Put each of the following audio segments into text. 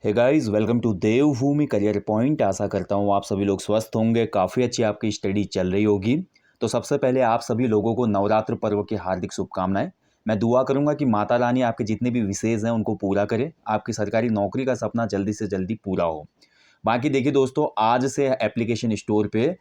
Hey guys, welcome to Devbhoomi career point. आशा करता हूँ आप सभी लोग स्वस्थ होंगे, काफ़ी अच्छी आपकी स्टडी चल रही होगी। तो सबसे पहले आप सभी लोगों को नवरात्र पर्व की हार्दिक शुभकामनाएं। मैं दुआ करूंगा कि माता रानी आपके जितने भी विशेष हैं उनको पूरा करे, आपकी सरकारी नौकरी का सपना जल्दी से जल्दी पूरा हो। बाकी देखिए दोस्तों, आज से एप्लीकेशन स्टोर पे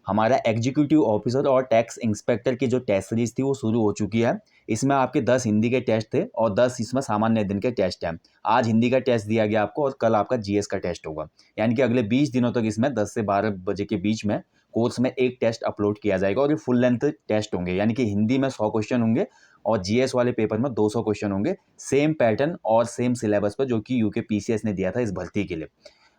हमारा एग्जीक्यूटिव ऑफिसर और टैक्स इंस्पेक्टर की जो टेस्ट सीरीज थी वो शुरू हो चुकी है। इसमें आपके 10 हिंदी के टेस्ट थे और 10 इसमें सामान्य दिन के टेस्ट हैं। आज हिंदी का टेस्ट दिया गया आपको और कल आपका जीएस का टेस्ट होगा। यानी कि अगले 20 दिनों तक इसमें 10 से 12 बजे के बीच में कोर्स में एक टेस्ट अपलोड किया जाएगा और ये फुल लेंथ टेस्ट होंगे। यानी कि हिंदी में 100 क्वेश्चन होंगे और जीएस वाले पेपर में 200 क्वेश्चन होंगे। सेम पैटर्न और सेम सिलेबस पर जो कि यूके पीसीएस ने दिया था इस भर्ती के लिए।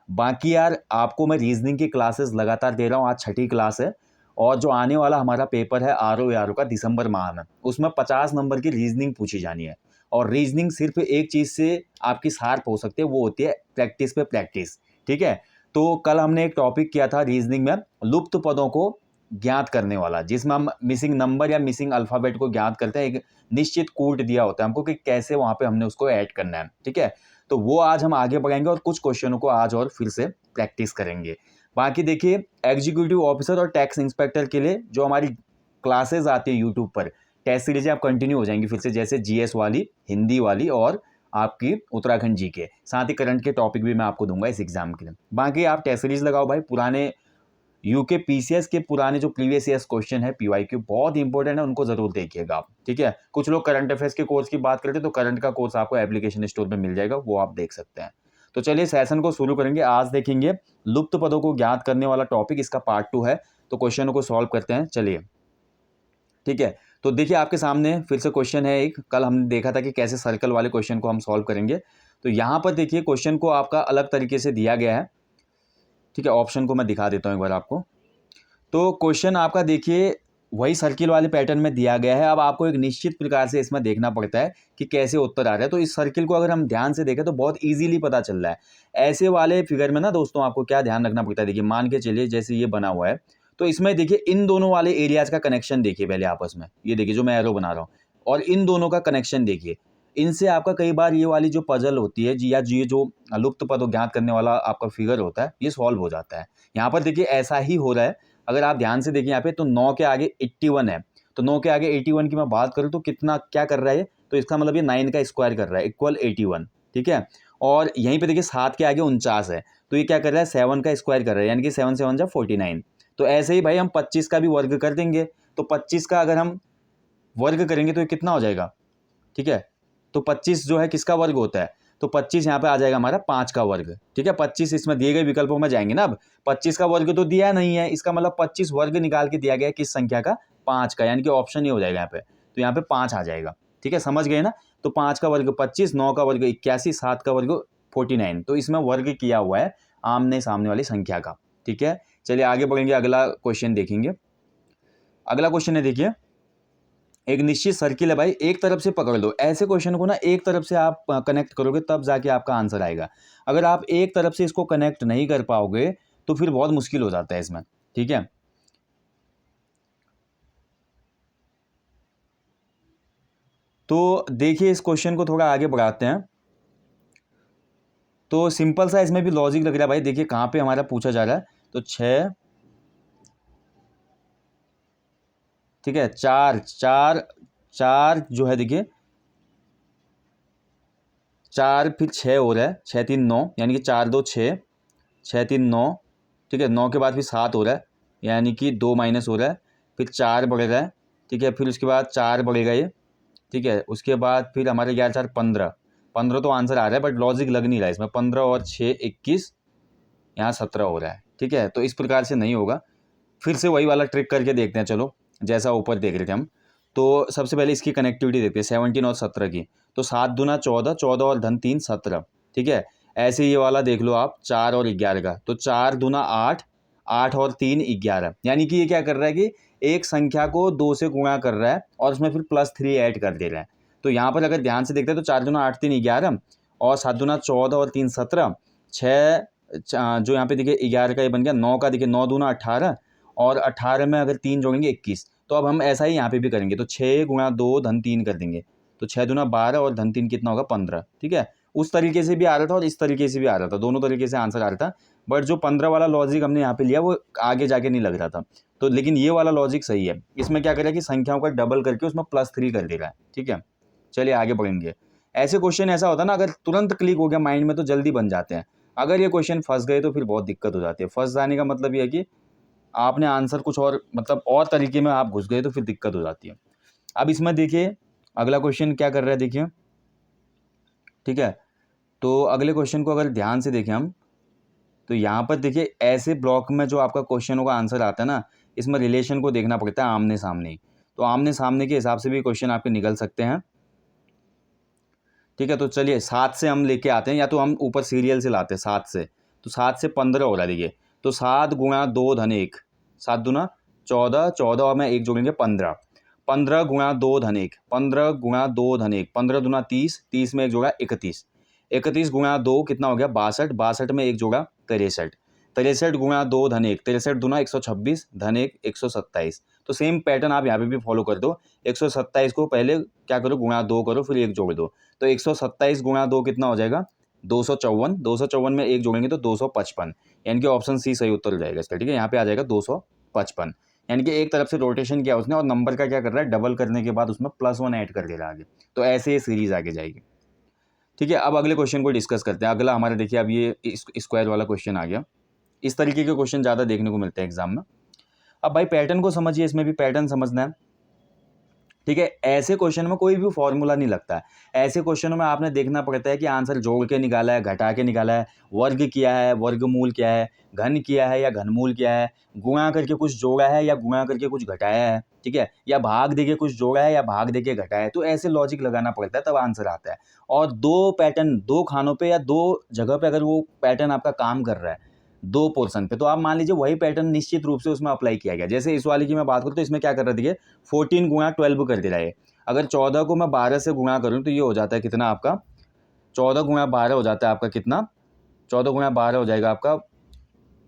बाकी यार आपको मैं रीजनिंग की क्लासेस लगातार दे रहा हूँ। आज छठी क्लास है और जो आने वाला हमारा पेपर है आरओ का दिसंबर माह में, उसमें 50 नंबर की रीजनिंग पूछी जानी है। और रीजनिंग सिर्फ एक चीज़ से आपकी शार्प हो सकती है, वो होती है प्रैक्टिस पे प्रैक्टिस। ठीक है, तो कल हमने एक टॉपिक किया था रीजनिंग में लुप्त पदों को ज्ञात करने वाला, जिसमें हम मिसिंग नंबर या मिसिंग अल्फ़ाबेट को ज्ञात करते हैं। एक निश्चित कोड दिया होता है हमको कि कैसे वहाँ पे हमने उसको ऐड करना है। ठीक है, तो वो आज हम आगे बढ़ाएंगे और कुछ क्वेश्चनों को आज और फिर से प्रैक्टिस करेंगे। बाकी देखिए, एग्जीक्यूटिव ऑफिसर और टैक्स इंस्पेक्टर के लिए जो हमारी क्लासेस आती है यूट्यूब पर, टेस्ट सीरीज आप कंटिन्यू हो जाएंगी फिर से, जैसे जीएस वाली, हिंदी वाली और आपकी उत्तराखंड जी के साथ ही करंट के टॉपिक भी मैं आपको दूंगा इस एग्जाम के लिए। बाकी आप टेस्ट सीरीज लगाओ भाई, पुराने यूके पीसीएस के पुराने जो प्रीवियस ईयर्स क्वेश्चन है पीवाईक्यू बहुत इंपॉर्टेंट है, उनको जरूर देखिएगा आप। ठीक है, कुछ लोग करंट अफेयर्स के कोर्स की बात करते हैं तो करंट का कोर्स आपको एप्लीकेशन स्टोर में मिल जाएगा, वो आप देख सकते हैं। तो चलिए सेशन को शुरू करेंगे। आज देखेंगे लुप्त पदों को ज्ञात करने वाला टॉपिक, इसका पार्ट 2 है। तो क्वेश्चनों को सॉल्व करते हैं, चलिए। ठीक है, तो देखिए आपके सामने फिर से क्वेश्चन है एक। कल हमने देखा था कि कैसे सर्कल वाले क्वेश्चन को हम सॉल्व करेंगे। तो यहाँ पर देखिए क्वेश्चन को आपका अलग तरीके से दिया गया है। ठीक है, ऑप्शन को मैं दिखा देता हूँ एक बार आपको। तो क्वेश्चन आपका देखिए वही सर्किल वाले पैटर्न में दिया गया है। अब आपको एक निश्चित प्रकार से इसमें देखना पड़ता है कि कैसे उत्तर आ रहा है। तो इस सर्किल को अगर हम ध्यान से देखें तो बहुत इजीली पता चल रहा है। ऐसे वाले फिगर में ना दोस्तों आपको क्या ध्यान रखना पड़ता है, देखिए मान के चलिए जैसे ये बना हुआ है, तो इसमें देखिए इन दोनों वाले एरियाज का कनेक्शन देखिए पहले आपस में। ये देखिए जो मैं एरो बना रहा हूँ और इन दोनों का कनेक्शन देखिए। इनसे आपका कई बार ये वाली जो पजल होती है या ये जो लुप्त पद ज्ञात करने वाला आपका फिगर होता है ये सॉल्व हो जाता है। यहाँ पर देखिए ऐसा ही हो रहा है। अगर आप ध्यान से देखिए यहाँ पे, तो 9 के आगे 81 है, तो 9 के आगे 81 की मैं बात करूँ तो कितना क्या कर रहा है, तो इसका मतलब ये 9 का स्क्वायर कर रहा है इक्वल 81। ठीक है, और यहीं पे देखिए 7 के आगे 49 है, तो ये क्या कर रहा है 7 का स्क्वायर कर रहा है, यानी कि 7 7 जा 49। तो ऐसे ही भाई हम 25 का भी वर्ग कर देंगे, तो 25 का अगर हम वर्ग करेंगे तो ये कितना हो जाएगा। ठीक है, तो 25 जो है किसका वर्ग होता है, तो 25 यहाँ पे आ जाएगा हमारा 5 का वर्ग। ठीक है, 25 इसमें दिए गए विकल्पों में जाएंगे ना। अब 25 का वर्ग तो दिया नहीं है, इसका मतलब 25 वर्ग निकाल के दिया गया है किस संख्या का, 5 का, यानी कि ऑप्शन ये हो जाएगा यहाँ पे। तो यहाँ पे 5 आ जाएगा। ठीक है, समझ गए ना। तो 5 का वर्ग 25, 9 का वर्ग 81, 7 का वर्ग 49। तो इसमें वर्ग किया हुआ है आमने सामने वाली संख्या का। ठीक है, चलिए आगे बढ़ेंगे, अगला क्वेश्चन देखेंगे। अगला क्वेश्चन है देखिए, एक निश्चित सर्किल है भाई, एक तरफ से पकड़ लो। ऐसे क्वेश्चन को ना एक तरफ से आप कनेक्ट करोगे तब जाके आपका आंसर आएगा। अगर आप एक तरफ से इसको कनेक्ट नहीं कर पाओगे तो फिर बहुत मुश्किल हो जाता है इसमें। ठीक है, तो देखिए इस क्वेश्चन को थोड़ा आगे बढ़ाते हैं। तो सिंपल सा इसमें भी लॉजिक लग रहा है भाई। देखिए कहाँ पे हमारा पूछा जा रहा है, तो 6, ठीक है, 4 4 4 जो है देखिए 4 फिर 6 हो रहा है, 6 3 9, यानी कि 4 2 6, 6 3 9। ठीक है, 9 के बाद फिर 7 हो रहा है, यानी कि 2 माइनस हो रहा है, फिर 4 बढ़ रहा है। ठीक है, फिर उसके बाद 4 बढ़ेगा ये। ठीक है, उसके बाद फिर हमारे 11 4 15, 15 तो आंसर आ रहा है बट लॉजिक लग नहीं रहा है इसमें। 15 और 6 21, यहाँ 17 हो रहा है। ठीक है, तो इस प्रकार से नहीं होगा। फिर से वही वाला ट्रिक करके देखते हैं, चलो जैसा ऊपर देख रहे थे हम। तो सबसे पहले इसकी कनेक्टिविटी देखते हैं 17 और 17 की। तो 7 दूना 14, 14 और धन 3 17। ठीक है, ऐसे ये वाला देख लो आप 4 और 11 का, तो 4 दूना 8, 8 और 3 11, यानी कि ये क्या कर रहा है कि एक संख्या को 2 से गुणा कर रहा है और उसमें फिर +3 ऐड कर दे रहा है। तो यहाँ पर अगर ध्यान से देखते हैं तो 4 दूना 8 3 11 और 7 दूना 14 और 3 17, 6 जो यहाँ पे देखिए 11 का ये बन गया, 9 का देखिए 9 दूना 18 और 18 में अगर 3 जोड़ेंगे 21। तो अब हम ऐसा ही यहाँ पे भी करेंगे, तो 6 गुणा 2 धन 3 कर देंगे, तो 6 दूना 12 और धन 3 कितना होगा 15। ठीक है, उस तरीके से भी आ रहा था और इस तरीके से भी आ रहा था, दोनों तरीके से आंसर आ रहा था। बट जो 15 वाला लॉजिक हमने यहाँ पे लिया वो आगे जाके नहीं लग रहा था। तो लेकिन ये वाला लॉजिक सही है। इसमें क्या करेगा कि संख्याओं का डबल करके उसमें +3 कर दे रहा है। ठीक है, चलिए आगे बढ़ेंगे। ऐसे क्वेश्चन ऐसा होता है ना, अगर तुरंत क्लिक हो गया माइंड में तो जल्दी बन जाते हैं। अगर ये क्वेश्चन फंस गए तो फिर बहुत दिक्कत हो जाती है। फंस जाने का मतलब ये है कि आपने आंसर कुछ और मतलब और तरीके में आप घुस गए तो फिर दिक्कत हो जाती है। अब इसमें देखिए अगला क्वेश्चन क्या कर रहा है, देखिए। ठीक है, तो अगले क्वेश्चन को अगर ध्यान से देखें हम, तो यहाँ पर देखिए ऐसे ब्लॉक में जो आपका क्वेश्चनों का आंसर आता है ना, इसमें रिलेशन को देखना पड़ता है आमने सामने ही। तो आमने सामने के हिसाब से भी क्वेश्चन आपके निकल सकते हैं। ठीक है, तो चलिए 7 से हम लेके आते हैं, या तो हम ऊपर सीरियल से लाते हैं 7 से। तो 7 से 15 हो रहा है, देखिए। तो 7 गुणा 2 धन 1, 7 दूना 14, 14 और में 1 जोड़ेंगे 15, 15 गुणा 2 धन 1, 15 गुणा 2 धन 1, 15 दूना 30, 30 में 1 जोड़ा 31, 31 गुणा 2 कितना हो गया 62, 62 में 1 जोड़ा 63, 63 गुणा 2 धन 1, 63 दूना 126 धन 1 127। तो सेम पैटर्न आप यहाँ पे भी फॉलो कर दो। 127 को पहले क्या करो, गुणा 2 करो, फिर 1 जोड़ दो। तो 127 गुणा 2 कितना हो जाएगा 254, 254 में 1 जोड़ेंगे तो 255, यानी कि ऑप्शन सी सही उत्तर हो जाएगा इसका। ठीक है, यहाँ पे आ जाएगा 255, यानी कि एक तरफ से रोटेशन किया उसने और नंबर का क्या कर रहा है, डबल करने के बाद उसमें +1 ऐड कर दे रहा है आगे। तो ऐसे ये सीरीज आगे जाएगी। ठीक है, अब अगले क्वेश्चन को डिस्कस करते हैं। अगला हमारा देखिए अब ये स्क्वायर वाला क्वेश्चन आ गया। इस तरीके के क्वेश्चन ज़्यादा देखने को मिलते हैं एग्जाम में। अब भाई पैटर्न को समझिए, इसमें भी पैटर्न समझना है। ठीक है, ऐसे क्वेश्चन में कोई भी फॉर्मूला नहीं लगता है। ऐसे क्वेश्चनों में आपने देखना पड़ता है कि आंसर जोड़ के निकाला है, घटा के निकाला है, वर्ग किया है, वर्गमूल क्या है, घन किया है या घनमूल क्या है, गुणा करके कुछ जोड़ा है या गुणा करके कुछ घटाया है। ठीक है, या भाग देके कुछ जोड़ा है या भाग देके घटाया है। तो ऐसे लॉजिक लगाना पड़ता है, तब आंसर आता है। और दो पैटर्न, दो खानों पे या दो जगह पे अगर वो पैटर्न आपका काम कर रहा है, दो पोर्शन पे, तो आप मान लीजिए वही पैटर्न निश्चित रूप से उसमें अप्लाई किया गया। जैसे इस वाली की मैं बात करूँ तो इसमें क्या कर रहा है, देखिए 14 गुणा 12 कर दे रहा है। अगर 14 को मैं 12 से गुणा करूँ तो ये हो जाता है कितना आपका, 14 गुणा 12 हो जाता है आपका कितना, 14 गुणा 12 हो जाएगा आपका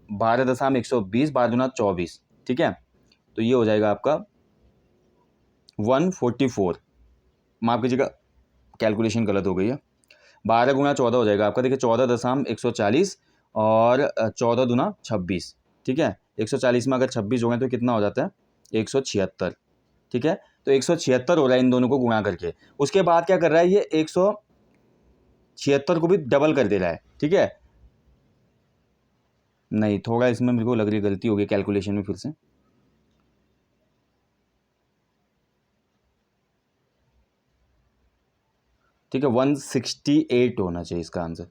12.120, 12 दूना 24। ठीक है, तो ये हो जाएगा आपका 144। माफ कीजिएगा, कैलकुलेशन गलत हो गई है। 12 गुणा 14 हो जाएगा आपका, देखिए 14.140 और 14 दूना 26। ठीक है, 140 में अगर 26 जोड़ें तो कितना हो जाता है 176। ठीक है, तो 176 हो रहा है इन दोनों को गुणा करके। उसके बाद क्या कर रहा है, ये 176 को भी डबल कर दे रहा है। ठीक है, नहीं थोड़ा इसमें मेरे को लग रही है गलती हो गई कैलकुलेशन में फिर से। ठीक है, 168 होना चाहिए इसका आंसर।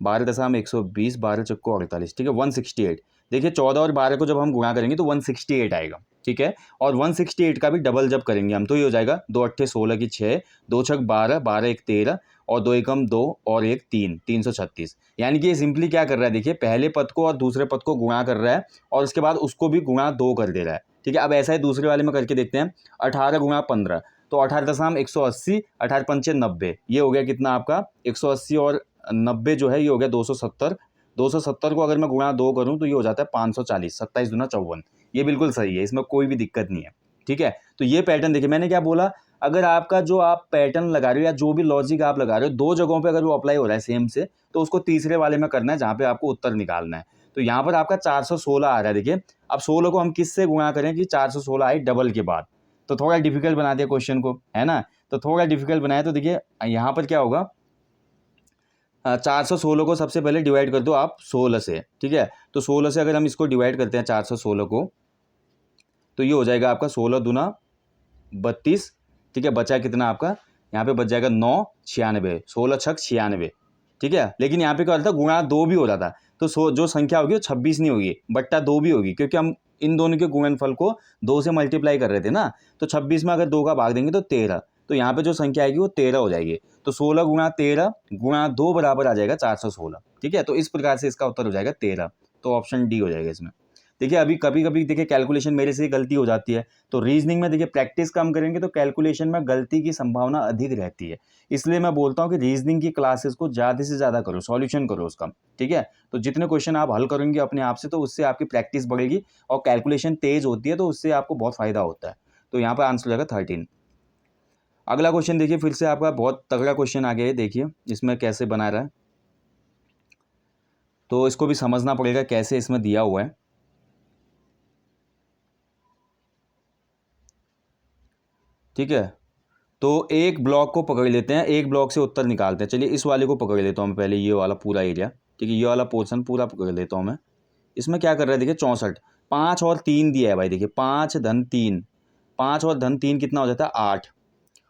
12.120, 12 चक्को 48। ठीक है, 168। देखिए 14 और 12 को जब हम गुणा करेंगे तो 168 आएगा। ठीक है, और 168 का भी डबल जब करेंगे हम तो ये हो जाएगा 2 अट्ठे 16 की 6, 2 छक 12, 12 एक 13 और 2 एकम 2 और 1 3, 336। यानी कि ये सिंपली क्या कर रहा है, देखिए पहले पद को और दूसरे पद को गुणा कर रहा है और उसके बाद उसको भी गुणा 2 कर दे रहा है। ठीक है, अब ऐसा ही दूसरे वाले में करके देखते हैं। 18 गुणा 15, तो 18.180, 18 पंचे 90, ये हो गया कितना आपका 180 और 90 जो है ये हो गया 270। 270 को अगर मैं गुणा 2 करूं तो ये हो जाता है 540, 27 दूना 54। ये बिल्कुल सही है, इसमें कोई भी दिक्कत नहीं है। ठीक है, तो ये पैटर्न देखिए, मैंने क्या बोला, अगर आपका जो आप पैटर्न लगा रहे हो या जो भी लॉजिक आप लगा रहे हो दो जगहों पे अगर वो अप्लाई हो रहा है सेम से, तो उसको तीसरे वाले में करना है जहाँ पे आपको उत्तर निकालना है। तो यहाँ पर आपका 416 आ रहा है। देखिए अब 16 को हम किससे गुणा करें कि 416 आए डबल के बाद, तो थोड़ा डिफिकल्ट बना दिया क्वेश्चन को, है ना। तो थोड़ा डिफिकल्ट बनाया, तो देखिए यहाँ पर क्या होगा, 416 को सबसे पहले डिवाइड कर दो आप 16 से। ठीक है, तो 16 से अगर हम इसको डिवाइड करते हैं 416 को, तो ये हो जाएगा आपका 16 दूना 32। ठीक है, बचा कितना आपका, यहाँ पे बच जाएगा 9, 96, 16 छक 96। ठीक है, लेकिन यहाँ पे क्या होता था, गुणा 2 भी हो रहा था, तो जो संख्या होगी वो 26 नहीं होगी, बट्टा 2 भी होगी, क्योंकि हम इन दोनों के गुणनफल को 2 से मल्टीप्लाई कर रहे थे ना। तो 26 में अगर 2 का भाग देंगे तो 13, तो यहाँ पे जो संख्या आएगी वो 13 हो जाएगी। तो 16 गुणा 13 गुणा 2 बराबर आ जाएगा 416। ठीक है, तो इस प्रकार से इसका उत्तर हो जाएगा 13। तो ऑप्शन डी हो जाएगा इसमें। देखिए अभी कभी कभी देखिए कैलकुलेशन मेरे से गलती हो जाती है, तो रीजनिंग में देखिए प्रैक्टिस कम करेंगे तो कैलकुलेशन में गलती की संभावना अधिक रहती है। इसलिए मैं बोलता हूँ कि रीजनिंग की क्लासेस को ज़्यादा से ज़्यादा करो, सॉल्यूशन करो उसका। ठीक है, तो जितने क्वेश्चन आप हल करेंगे अपने आप से तो उससे आपकी प्रैक्टिस बढ़ेगी और कैलकुलेशन तेज होती है, तो उससे आपको बहुत फायदा होता है। तो यहाँ पर आंसर हो जाएगा 13। अगला क्वेश्चन देखिए, फिर से आपका बहुत तगड़ा क्वेश्चन आ गया है। देखिए इसमें कैसे बना रहा है, तो इसको भी समझना पड़ेगा कैसे इसमें दिया हुआ है। ठीक है, तो एक ब्लॉक को पकड़ लेते हैं, एक ब्लॉक से उत्तर निकालते हैं। चलिए इस वाले को पकड़ लेता हूँ मैं पहले, ये वाला पूरा एरिया। ठीक है, ये वाला पोर्शन पूरा पकड़ लेता हूँ मैं। इसमें क्या कर रहा है देखिए, 64, 5 और 3 दिया है भाई। देखिए 5 धन 3, 5 और धन 3 कितना हो जाता है, 8।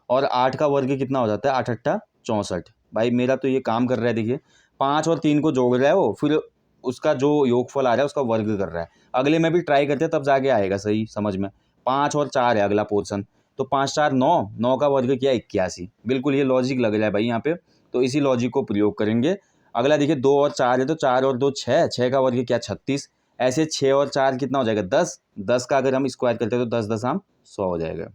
और 8 का वर्ग कितना हो जाता है, 8 अट्ठा 64। भाई मेरा तो ये काम कर रहा है। देखिए 5 और 3 को जोड़ रहा है वो, फिर उसका जो योगफल आ रहा है उसका वर्ग कर रहा है। अगले में भी ट्राई करते हैं, तब जाके आएगा सही समझ में। 5 और 4 है अगला पोर्शन, तो 5 4 9, 9 का वर्ग किया 81। बिल्कुल ये लॉजिक लग रहा है भाई यहाँ पे, तो इसी लॉजिक को प्रयोग करेंगे। अगला देखिए 2 और 4 है, तो 4 और 2 6, 6 का वर्ग क्या 36। ऐसे 6 और 4 कितना हो जाएगा 10, 10 का अगर हम स्क्वायर करते हैं तो 10 10 आम 100 हो जाएगा।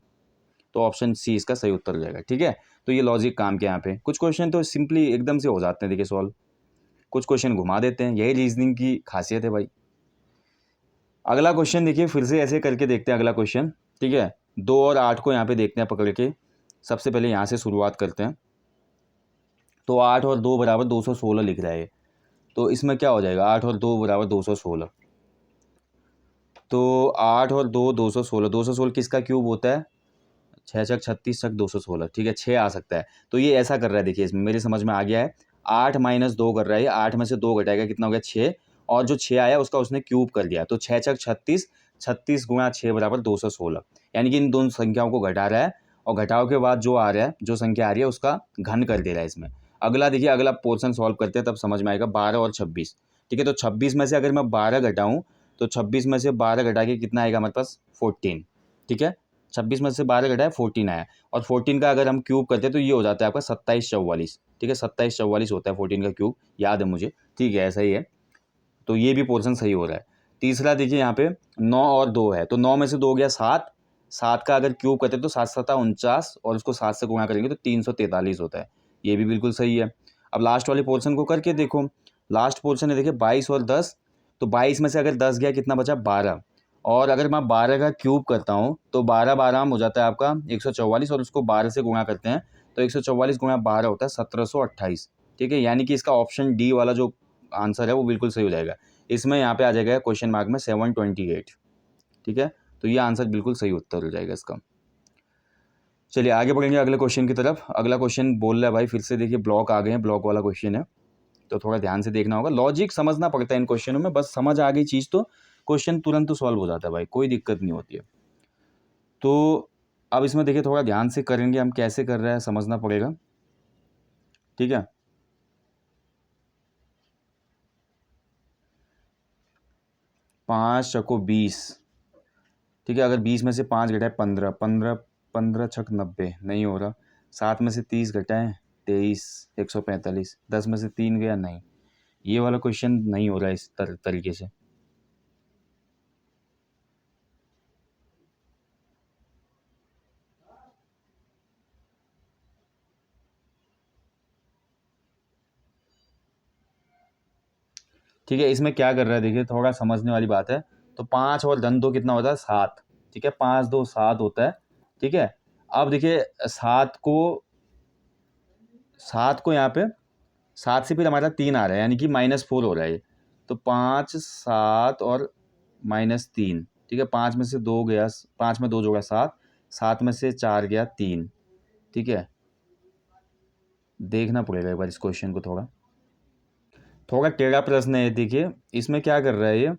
तो ऑप्शन सी इसका सही उत्तर हो जाएगा। ठीक है, तो ये लॉजिक काम के यहाँ पे कुछ क्वेश्चन तो सिंपली एकदम से हो जाते हैं देखिए सॉल्व, कुछ क्वेश्चन घुमा देते हैं, यही रीजनिंग की खासियत है भाई। अगला क्वेश्चन देखिए, फिर से ऐसे करके देखते हैं अगला क्वेश्चन। ठीक है, 2 और 8 को यहाँ पे देखते हैं पकड़ के। सबसे पहले यहाँ से शुरुआत करते हैं। तो 8 और 2 बराबर 216 लिख रहा है, तो इसमें क्या हो जाएगा, 8 और 2 बराबर 216। तो 8 और 2 216, 216 किसका क्यूब होता है, 6 छक 36 छक 216। ठीक है, 6 आ सकता है। तो ये ऐसा कर रहा है, देखिए इसमें मेरे समझ में आ गया है। 8 माइनस 2 कर रहा है, 8 में से 2 घटाएगा कितना हो गया 6, और जो 6 आया उसका उसने क्यूब कर दिया। तो 6 छक 36, 36 गुणा 6 बराबर 216। यानी कि इन दोनों संख्याओं को घटा रहा है, और घटाव के बाद जो आ रहा है, जो संख्या आ रही है उसका घन कर दे रहा है इसमें। अगला देखिए, अगला पोर्शन सॉल्व करते हैं तब समझ में आएगा। 12 और 26। ठीक है, तो 26 में से अगर मैं 12 घटाऊँ, तो 26 में से 12 घटा के कितना आएगा हमारे पास 14। ठीक है, 26 में से 12 घटाया 14 आया, और 14 का अगर हम क्यूब करते हैं तो ये हो जाता है आपका 27 44। ठीक है, 27 44 होता है 14 का क्यूब, याद है मुझे। ठीक है, ऐसा ही है, तो ये भी पोर्शन सही हो रहा है। तीसरा देखिए यहाँ पे 9 और 2 है, तो 9 में से 2 गया 7, 7 का अगर क्यूब करते हैं तो 7 7 49, और उसको 7 से गुणा करेंगे तो 343 होता है। ये भी बिल्कुल सही है। अब लास्ट वाले पोर्शन को करके देखो, लास्ट पोर्शन है देखिए 22 और 10, तो 22 में से अगर 10 गया कितना बचा 12, और अगर मैं 12 का क्यूब करता हूँ तो 12 12 हो जाता है आपका 144, और उसको 12 से गुणा करते हैं तो 144 गुणा 12 होता है 1728। ठीक है, यानी कि इसका ऑप्शन डी वाला जो आंसर है वो बिल्कुल सही हो जाएगा। इसमें यहाँ पे आ जाएगा क्वेश्चन मार्क में 728। ठीक है, तो ये आंसर बिल्कुल सही उत्तर हो जाएगा इसका। चलिए आगे बढ़ेंगे अगले क्वेश्चन की तरफ। अगला क्वेश्चन बोल रहा है भाई, फिर से देखिए ब्लॉक आ गए हैं, ब्लॉक वाला क्वेश्चन है, तो थोड़ा ध्यान से देखना होगा। लॉजिक समझना पड़ता है इन क्वेश्चनों में, बस समझ आ गई चीज़ तो क्वेश्चन तुरंत सॉल्व हो जाता है भाई, कोई दिक्कत नहीं होती है। तो अब इसमें देखिए थोड़ा ध्यान से करेंगे हम, कैसे कर रहे हैं समझना पड़ेगा। ठीक है, 5 चको 20। ठीक है, अगर 20 में से 5 घटाए 15, 15 15 छक 90 नहीं हो रहा। 7 में से 30 घटाएं 23, 145। 10 में से 3 गया नहीं, ये वाला क्वेश्चन नहीं हो रहा है इस तरीके से। ठीक है, इसमें क्या कर रहा है देखिए, थोड़ा समझने वाली बात है। तो 5 और धन 2 कितना होता है 7। ठीक है, 5 2 7 होता है। ठीक है, अब देखिए 7 को यहाँ पे 7 से फिर हमारा 3 आ रहा है, यानी कि -4 हो रहा है ये। तो 5 7 और -3। ठीक है, 5 में से 2 गया, 5 में 2 जोड़ा 7, 7 में से 4 गया 3। ठीक है, देखना पड़ेगा एक बार इस क्वेश्चन को, थोड़ा थोड़ा टेढ़ा प्रश्न है। देखिए इसमें क्या कर रहा है ये,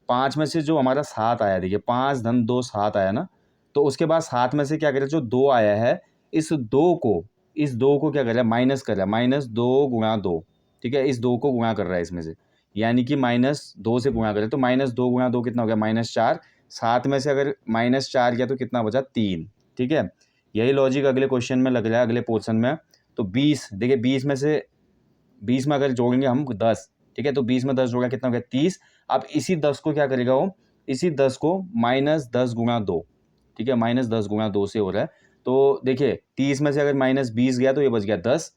5 में से जो हमारा 7 आया, देखिए 5 धन 2 7 आया ना, तो उसके बाद 7 में से क्या करे, जो 2 आया है, इस 2 को क्या कर रहा है, माइनस कर रहा है, -2 गुणा 2। ठीक है, इस 2 को गुणा कर रहा है इसमें से, यानी कि -2 से गुणा करे तो -2 गुणा 2 कितना हो गया -4। 7 में से अगर -4 गया तो कितना बचा 3। ठीक है, यही लॉजिक अगले क्वेश्चन में लग रहा है, अगले पोर्शन में। तो 20 देखिए, 20 में अगर जोड़ेंगे हम 10। ठीक है, तो 20 में 10 जोड़ा कितना हो गया 30। अब इसी 10 को क्या करेगा वो, इसी 10 को -10 गुणा 2। ठीक है, -10 गुणा 2 से हो रहा है। तो देखिए 30 में से अगर -20 गया तो ये बच गया 10।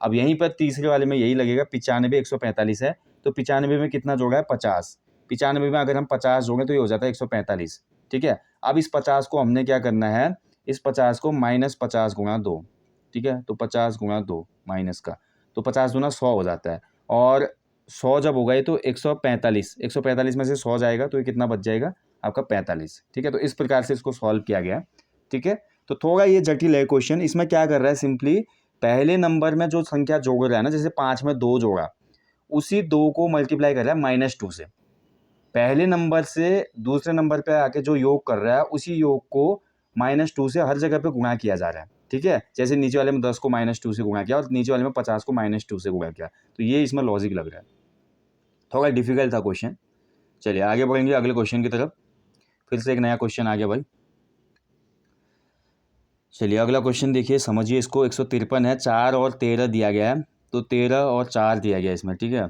अब यहीं पर तीसरे वाले में यही लगेगा, 95 145 है, तो 95 में कितना जोड़ा है 50। 95 में अगर हम 50 जोड़ें तो ये हो जाता है 145। ठीक है, अब इस 50 को हमने क्या करना है, इस 50 को -50 गुणा 2, ठीक है। तो 50 गुणा 2 माइनस का, तो 50 दूना 100 हो जाता है, और 100 जब होगा ये तो 145 में से 100 जाएगा तो ये कितना बच जाएगा आपका 45, ठीक है। तो इस प्रकार से इसको सॉल्व किया गया, ठीक है। तो थोड़ा ये जटिल है क्वेश्चन। इसमें क्या कर रहा है, सिंपली पहले नंबर में जो संख्या जोड़ रहा है ना, जैसे 5 में 2 जोड़ा, उसी 2 को मल्टीप्लाई कर रहा है -2 से। पहले नंबर से दूसरे नंबर पे आके जो योग कर रहा है, उसी योग को -2 से हर जगह पे गुणा किया जा रहा है, ठीक है। जैसे नीचे वाले में 10 को -2 से गुणा किया और नीचे वाले में 50 को -2 से गुणा किया, तो ये इसमें लॉजिक लग रहा है। थोड़ा डिफिकल्ट था क्वेश्चन। चलिए आगे बढ़ेंगे अगले क्वेश्चन की तरफ। फिर से एक नया क्वेश्चन आ गया भाई। चलिए अगला क्वेश्चन देखिए, समझिए इसको। 153 है, 4 और 13 दिया गया है, तो 13 और 4 दिया गया है इसमें, ठीक है।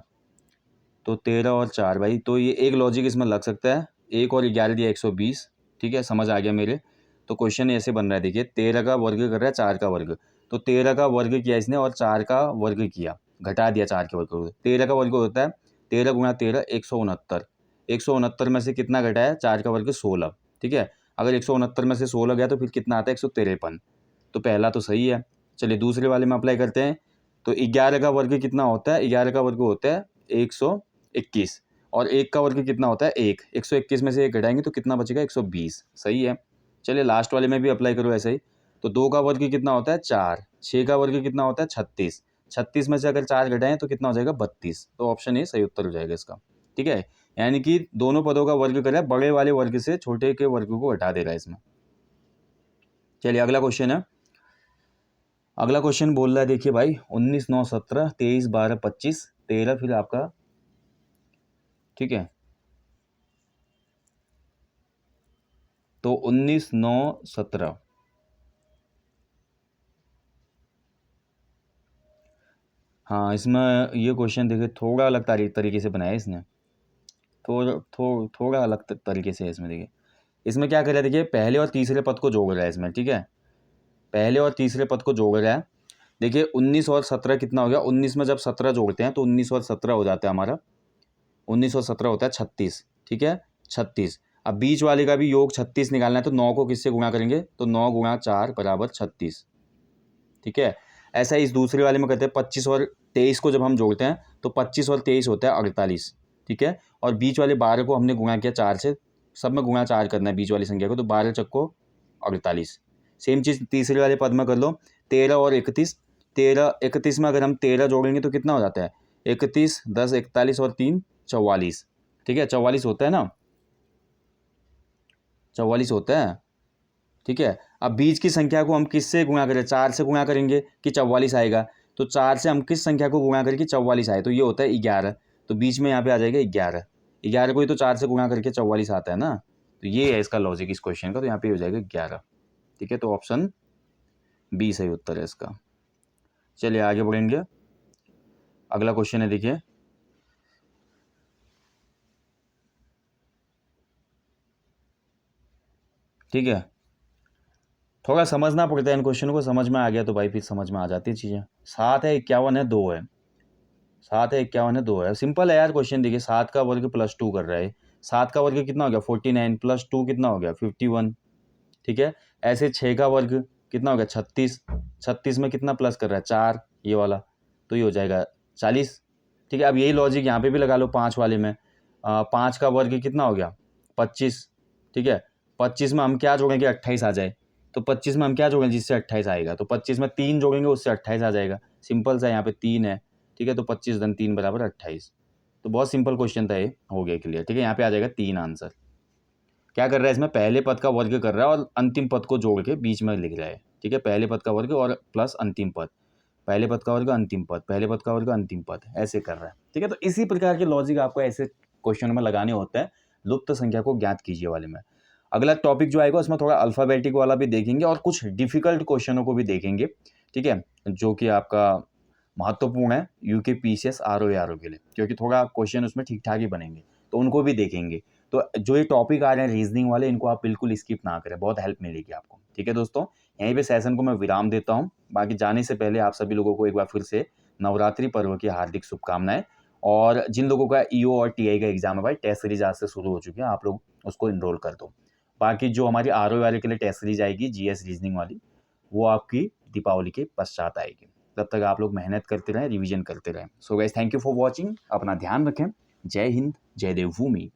तो 13 और 4 भाई, तो ये एक लॉजिक इसमें लग सकता है। 1 और 11 दिया 120, ठीक है, समझ आ गया मेरे। तो क्वेश्चन ऐसे बन रहा है, देखिए 13 का वर्ग कर रहा है 4 का वर्ग, तो 13 का वर्ग किया इसने और 4 का वर्ग किया, घटा दिया 4 के वर्ग को। 13 का वर्ग होता है 13 गुणा 13 169, 169 में से कितना घटाया 4 का वर्ग 16, ठीक है। अगर 169 में से 16 गया तो फिर कितना आता है 153, तो पहला तो सही है। चलिए दूसरे वाले में अप्लाई करते हैं। तो 11 का वर्ग कितना होता है, 11 का वर्ग होता है 121, और 1 का वर्ग कितना होता है 1, 121 में से 1 घटाएंगे तो कितना बचेगा 120, सही है। चलिए लास्ट वाले में भी अप्लाई करो ऐसे ही। तो 2 का वर्ग कितना होता है 4, 6 का वर्ग कितना होता है 36, 36 में से अगर 4 घटाएं तो कितना हो जाएगा 32, तो ऑप्शन ए सही उत्तर हो जाएगा इसका, ठीक है। यानी कि दोनों पदों का वर्ग करें, बड़े वाले वर्ग से छोटे के वर्ग को हटा दे रहा है इसमें। चलिए अगला क्वेश्चन है। अगला क्वेश्चन बोल रहा है, देखिए भाई 19 9 17 23 12 25 13 फिर आपका, ठीक है। तो 19 9 17, हाँ इसमें ये क्वेश्चन देखिए थोड़ा अलग तरीके से बनाया है इसने, थोड़ा अलग तरीके से है इसमें। देखिए इसमें क्या कर रहा है, देखिए पहले और तीसरे पद को जोड़ रहा है इसमें, ठीक है। पहले और तीसरे पद को जोड़ रहा है। देखिए 19 और 17 कितना हो गया, 19 में जब 17 जोड़ते हैं तो 19 और 17 हो जाता है हमारा, 19 और 17 होता है 36, ठीक है 36। अब बीच वाले का भी योग 36 निकालना है, तो 9 को किससे गुणा करेंगे, तो 9 गुणा 4 बराबर 36, ठीक है। ऐसा ही इस दूसरे वाले में कहते हैं 25 और 23 को जब हम जोड़ते हैं तो 25 और 23 होता है 48, ठीक है। और बीच वाले 12 को हमने गुणा किया 4 से, सब में गुणा 4 करना है बीच वाली संख्या को, तो 12 चक्को 48। सेम चीज़ तीसरे वाले पद में कर लो, 13 और 31, 13 31 में अगर हम 13 जोड़ेंगे तो कितना हो जाता है 31 10 41 और 3 44, ठीक है 44 होता है ना, 44 होता है, ठीक है। अब बीच की संख्या को हम किससे गुणा करें, 4 से गुणा करेंगे कि 44 आएगा, तो 4 से हम किस संख्या को गुणा करें कि 44 आए, तो ये होता है 11, तो बीच में यहाँ पे आ जाएगा 11, 11 को ही तो 4 से गुणा करके 44 आता है ना, तो ये है इसका लॉजिक इस क्वेश्चन का, तो यहाँ पे हो जाएगा 11, ठीक है। तो ऑप्शन बी सही उत्तर है इसका। चलिए आगे बढ़ेंगे। अगला क्वेश्चन है, देखिए ठीक है, थोड़ा समझना पड़ता है इन क्वेश्चन को, समझ में आ गया तो भाई फिर समझ में आ जाती है चीज़ें। 7 है 51 है 2 है, 7 है 51 है 2 है, सिंपल है यार क्वेश्चन। देखिए 7 का वर्ग +2 कर रहा है, 7 का वर्ग कितना हो गया 49 प्लस 2 कितना हो गया 51, ठीक है। ऐसे 6 का वर्ग कितना हो गया 36, 36 में कितना प्लस कर रहा है 4, ये वाला, तो ये हो जाएगा 40, ठीक है। अब यही लॉजिक यहाँ पे भी लगा लो 5 वाले में, 5 का वर्ग कितना हो गया 25, ठीक है। 25 में हम क्या जोड़ेंगे 28 आ जाए, तो 25 में हम क्या जोड़ेंगे जिससे 28 आएगा, तो 25 में 3 जोड़ेंगे उससे 28 आ जाएगा, सिंपल सा, यहाँ पे 3 है, ठीक है। तो 25 धन 3 बराबर 28, तो बहुत सिंपल क्वेश्चन था ये, हो गया क्लियर, ठीक है। यहाँ पे आ जाएगा 3 आंसर। क्या कर रहा है इसमें, पहले पद का वर्ग कर रहा है और अंतिम पद को जोड़ के बीच में लिख रहा है, ठीक है। पहले पद का वर्ग और प्लस अंतिम पद, पहले पद का वर्ग अंतिम पद, पहले पद का वर्ग अंतिम पद, ऐसे कर रहा है, ठीक है। तो इसी प्रकार के लॉजिक आपको ऐसे क्वेश्चन में लगाने होते हैं, लुप्त संख्या को ज्ञात कीजिए वाले में। अगला टॉपिक जो आएगा उसमें थोड़ा अल्फाबेटिक वाला भी देखेंगे और कुछ डिफिकल्ट क्वेश्चनों को भी देखेंगे, ठीक है, जो कि आपका महत्वपूर्ण है यूके पीसीएस आरओ के लिए, क्योंकि थोड़ा क्वेश्चन उसमें ठीक ठाक ही बनेंगे, तो उनको भी देखेंगे। तो जो ये टॉपिक आ रहे हैं रीजनिंग वाले, इनको आप बिल्कुल स्किप ना करें, बहुत हेल्प मिलेगी आपको, ठीक है दोस्तों। यहीं पे सेशन को मैं विराम देता हूँ। बाकी जाने से पहले आप सभी लोगों को एक बार फिर से नवरात्रि पर्व की हार्दिक शुभकामनाएं, और जिन लोगों का ईओ और टीआई का एग्जाम है भाई, टेस्ट सीरीज आज से शुरू हो चुकी है, आप लोग उसको इनरोल कर दो। बाकी जो हमारी आरओ वाले के लिए टेस्ट सीरीज आएगी जीएस रीजनिंग वाली, वो आपकी दीपावली के पश्चात आएगी। तब तक आप लोग मेहनत करते रहें, रिवीजन करते रहें। So guys, thank you for watching. अपना ध्यान रखें। जय हिंद, जय देवभूमि।